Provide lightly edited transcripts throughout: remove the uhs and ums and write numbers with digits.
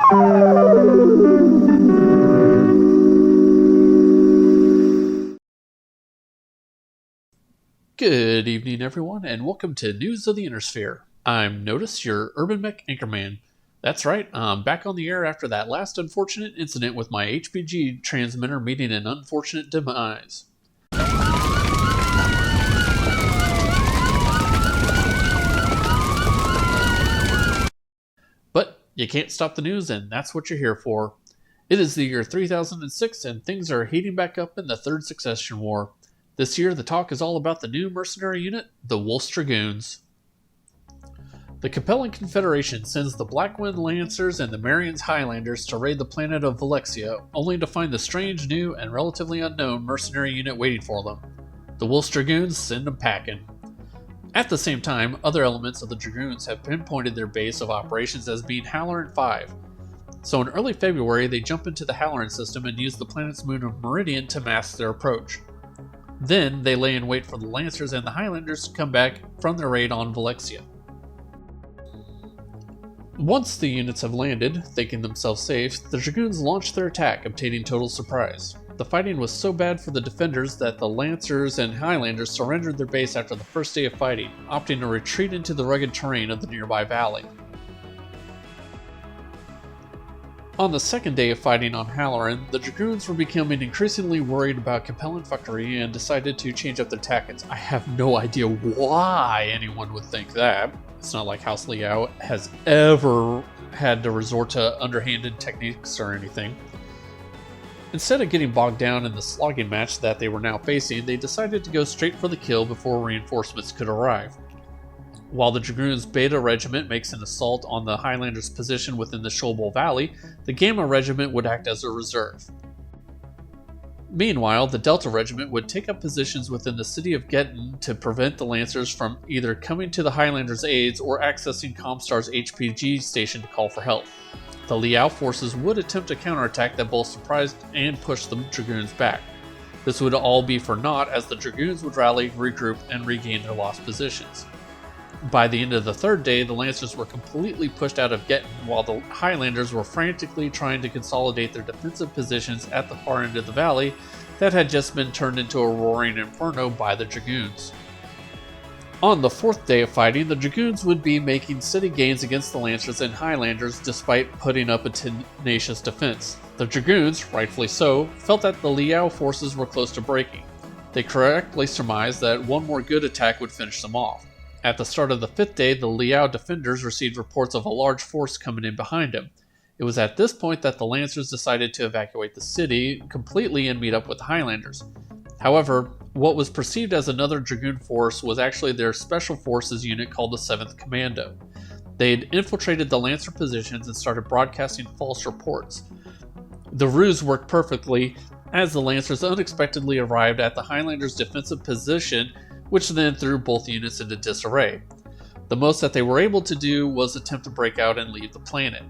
Good evening, everyone, and welcome to News of the Intersphere. I'm Notice, your UrbanMech anchorman. That's right, I'm back on the air after that last unfortunate incident with my HPG transmitter meeting an unfortunate demise. But you can't stop the news, and that's what you're here for. It is the year 3006, and things are heating back up in the Third Succession War. This year, the talk is all about the new mercenary unit, the Dragoons. The Capellan Confederation sends the Blackwind Lancers and the Marians Highlanders to raid the planet of Valexia, only to find the strange, new, and relatively unknown mercenary unit waiting for them. The Dragoons send them packing. At the same time, other elements of the Dragoons have pinpointed their base of operations as being Halloran V. So in early February, they jump into the Halloran system and use the planet's moon of Meridian to mask their approach. Then they lay in wait for the Lancers and the Highlanders to come back from their raid on Valexia. Once the units have landed, thinking themselves safe, the Dragoons launch their attack, obtaining total surprise. The fighting was so bad for the defenders that the Lancers and Highlanders surrendered their base after the first day of fighting, opting to retreat into the rugged terrain of the nearby valley. On the second day of fighting on Halloran, the Dragoons were becoming increasingly worried about Capellan fuckery and decided to change up their tactics. I have no idea why anyone would think that. It's not like House Liao has ever had to resort to underhanded techniques or anything. Instead of getting bogged down in the slogging match that they were now facing, they decided to go straight for the kill before reinforcements could arrive. While the Dragoons' Beta Regiment makes an assault on the Highlanders' position within the Shoal Valley, the Gamma Regiment would act as a reserve. Meanwhile, the Delta Regiment would take up positions within the city of Gettin to prevent the Lancers from either coming to the Highlanders' aids or accessing ComStar's HPG station to call for help. The Liao forces would attempt a counterattack that both surprised and pushed the Dragoons back. This would all be for naught, as the Dragoons would rally, regroup, and regain their lost positions. By the end of the third day, the Lancers were completely pushed out of Gettin, while the Highlanders were frantically trying to consolidate their defensive positions at the far end of the valley that had just been turned into a roaring inferno by the Dragoons. On the fourth day of fighting, the Dragoons would be making steady gains against the Lancers and Highlanders despite putting up a tenacious defense. The Dragoons, rightfully so, felt that the Liao forces were close to breaking. They correctly surmised that one more good attack would finish them off. At the start of the fifth day, the Liao defenders received reports of a large force coming in behind them. It was at this point that the Lancers decided to evacuate the city completely and meet up with the Highlanders. However, what was perceived as another Dragoon force was actually their Special Forces unit called the 7th Commando. They had infiltrated the Lancer positions and started broadcasting false reports. The ruse worked perfectly, as the Lancers unexpectedly arrived at the Highlanders' defensive position, which then threw both units into disarray. The most that they were able to do was attempt to break out and leave the planet.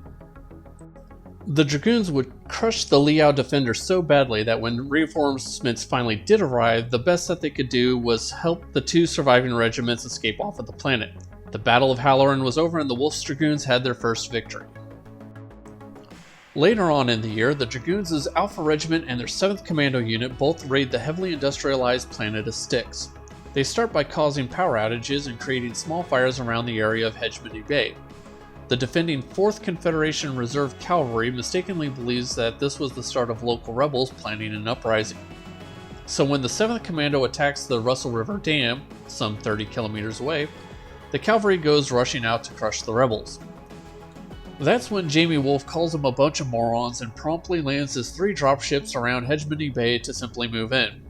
The Dragoons would crush the Liao defenders so badly that when reinforcements finally did arrive, the best that they could do was help the two surviving regiments escape off of the planet. The Battle of Halloran was over and the Dragoons had their first victory. Later on in the year, the Dragoons' Alpha Regiment and their 7th Commando unit both raid the heavily industrialized planet of Styx. They start by causing power outages and creating small fires around the area of Hegemony Bay. The defending 4th Confederation Reserve Cavalry mistakenly believes that this was the start of local rebels planning an uprising. So when the 7th Commando attacks the Russell River Dam, some 30 kilometers away, the cavalry goes rushing out to crush the rebels. That's when Jamie Wolf calls them a bunch of morons and promptly lands his 3 dropships around Hegemony Bay to simply move in.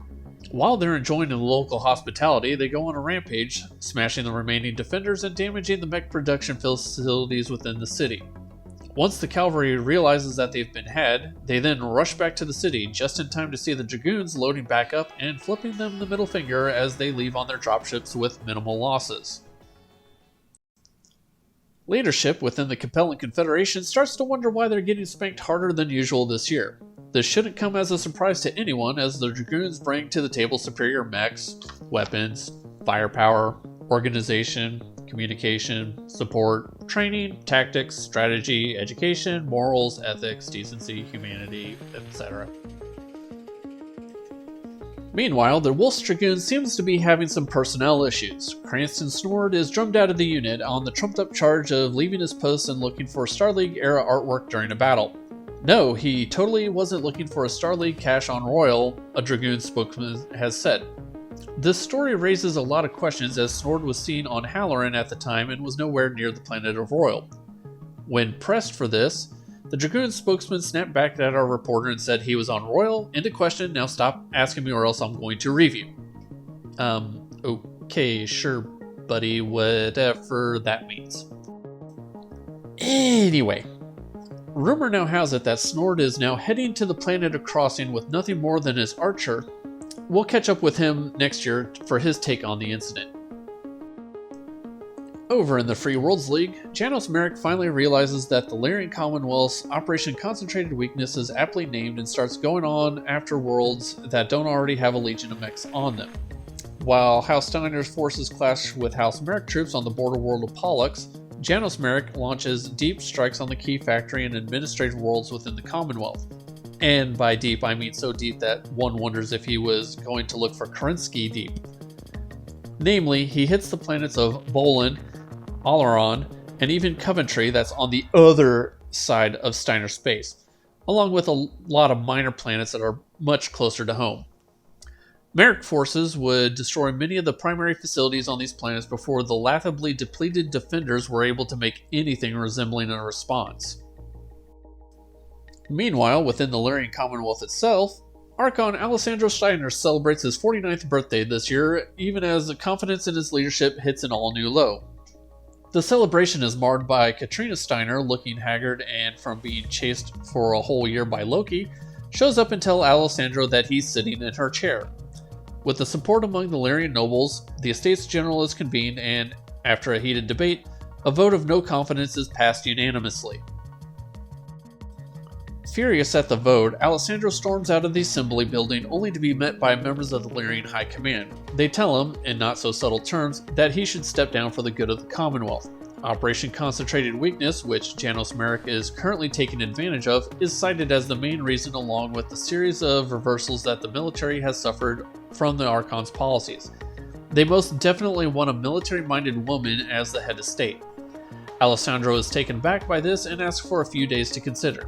While they're enjoying the local hospitality, they go on a rampage, smashing the remaining defenders and damaging the mech production facilities within the city. Once the cavalry realizes that they've been had, they then rush back to the city just in time to see the Dragoons loading back up and flipping them the middle finger as they leave on their dropships with minimal losses. Leadership within the Capellan Confederation starts to wonder why they're getting spanked harder than usual this year. This shouldn't come as a surprise to anyone, as the Dragoons bring to the table superior mechs, weapons, firepower, organization, communication, support, training, tactics, strategy, education, morals, ethics, decency, humanity, etc. Meanwhile, the Wolf's Dragoon seems to be having some personnel issues. Cranston Snord is drummed out of the unit on the trumped-up charge of leaving his post and looking for Star League-era artwork during a battle. No, he totally wasn't looking for a Star League cash on Royal, a Dragoon spokesman has said. This story raises a lot of questions as Snord was seen on Halloran at the time and was nowhere near the planet of Royal. When pressed for this, the Dragoon spokesman snapped back at our reporter and said he was on Royal. End of question, now stop asking me or else I'm going to review. Okay, sure, buddy, whatever that means. Anyway, rumor now has it that Snord is now heading to the planet of Crossing with nothing more than his archer. We'll catch up with him next year for his take on the incident. Over in the Free Worlds League, Janos Merrick finally realizes that the Lyran Commonwealth's Operation Concentrated Weakness is aptly named and starts going on after worlds that don't already have a legion of mechs on them. While House Steiner's forces clash with House Merrick troops on the border world of Pollux, Janos Merrick launches deep strikes on the key factory and administrative worlds within the Commonwealth. And by deep, I mean so deep that one wonders if he was going to look for Kerensky deep. Namely, he hits the planets of Bolin, Halloran, and even Coventry that's on the other side of Steiner space, along with a lot of minor planets that are much closer to home. Merrick forces would destroy many of the primary facilities on these planets before the laughably depleted defenders were able to make anything resembling a response. Meanwhile, within the Lyrian Commonwealth itself, Archon Alessandro Steiner celebrates his 49th birthday this year, even as the confidence in his leadership hits an all-new low. The celebration is marred by Katrina Steiner looking haggard and from being chased for a whole year by Loki, shows up and tells Alessandro that he's sitting in her chair. With the support among the Lyrian nobles, the Estates General is convened and, after a heated debate, a vote of no confidence is passed unanimously. Furious at the vote, Alessandro storms out of the assembly building only to be met by members of the Lyrian High Command. They tell him, in not so subtle terms, that he should step down for the good of the Commonwealth. Operation Concentrated Weakness, which Janos Merrick is currently taking advantage of, is cited as the main reason along with the series of reversals that the military has suffered from the Archon's policies. They most definitely want a military-minded woman as the head of state. Alessandro is taken back by this and asks for a few days to consider.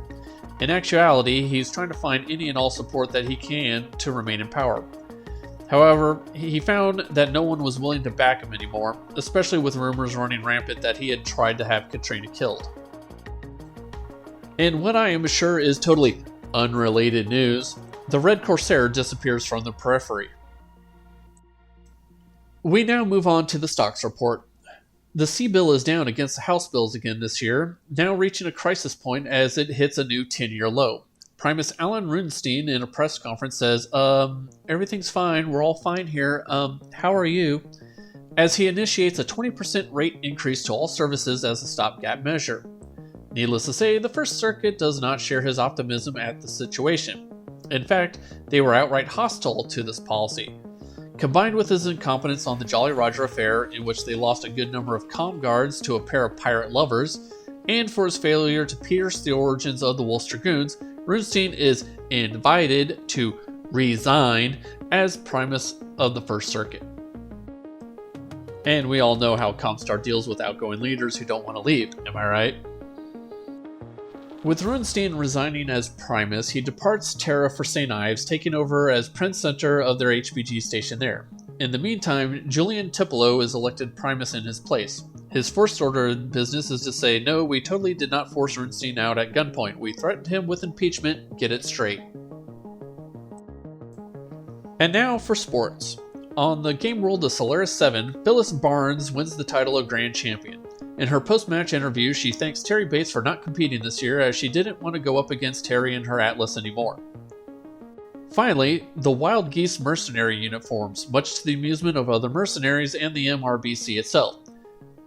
In actuality, he's trying to find any and all support that he can to remain in power. However, he found that no one was willing to back him anymore, especially with rumors running rampant that he had tried to have Katrina killed. In what I am sure is totally unrelated news, the Red Corsair disappears from the periphery. We now move on to the stocks report. The C-bill is down against the House bills again this year, now reaching a crisis point as it hits a new 10-year low. Primus Alan Runestein in a press conference says, everything's fine, we're all fine here, how are you? As he initiates a 20% rate increase to all services as a stopgap measure. Needless to say, the First Circuit does not share his optimism at the situation. In fact, they were outright hostile to this policy. Combined with his incompetence on the Jolly Roger affair, in which they lost a good number of comm guards to a pair of pirate lovers, and for his failure to pierce the origins of the Wolf's Dragoons, Runestein is invited to resign as Primus of the First Circuit. And we all know how ComStar deals with outgoing leaders who don't want to leave, am I right? With Runestein resigning as Primus, he departs Terra for St. Ives, taking over as Prince Center of their HPG station there. In the meantime, Julian Tipolo is elected Primus in his place. His first order of business is to say, no, we totally did not force Runestein out at gunpoint. We threatened him with impeachment. Get it straight. And now for sports. On the game world of Solaris 7, Phyllis Barnes wins the title of Grand Champion. In her post-match interview, she thanks Terry Bates for not competing this year as she didn't want to go up against Terry and her Atlas anymore. Finally, the Wild Geese mercenary unit forms, much to the amusement of other mercenaries and the MRBC itself.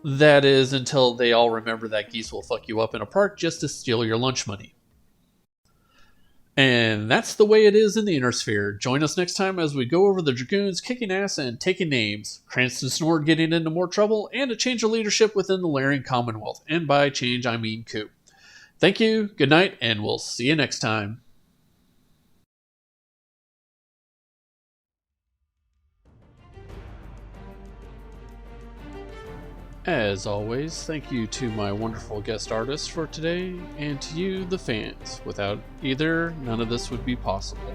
That is, until they all remember that geese will fuck you up in a park just to steal your lunch money. And that's the way it is in the Inner Sphere. Join us next time as we go over the Dragoons kicking ass and taking names, Cranston Snort getting into more trouble, and a change of leadership within the Lyran Commonwealth. And by change, I mean coup. Thank you, good night, and we'll see you next time. As always, thank you to my wonderful guest artists for today, and to you, the fans. Without either, none of this would be possible.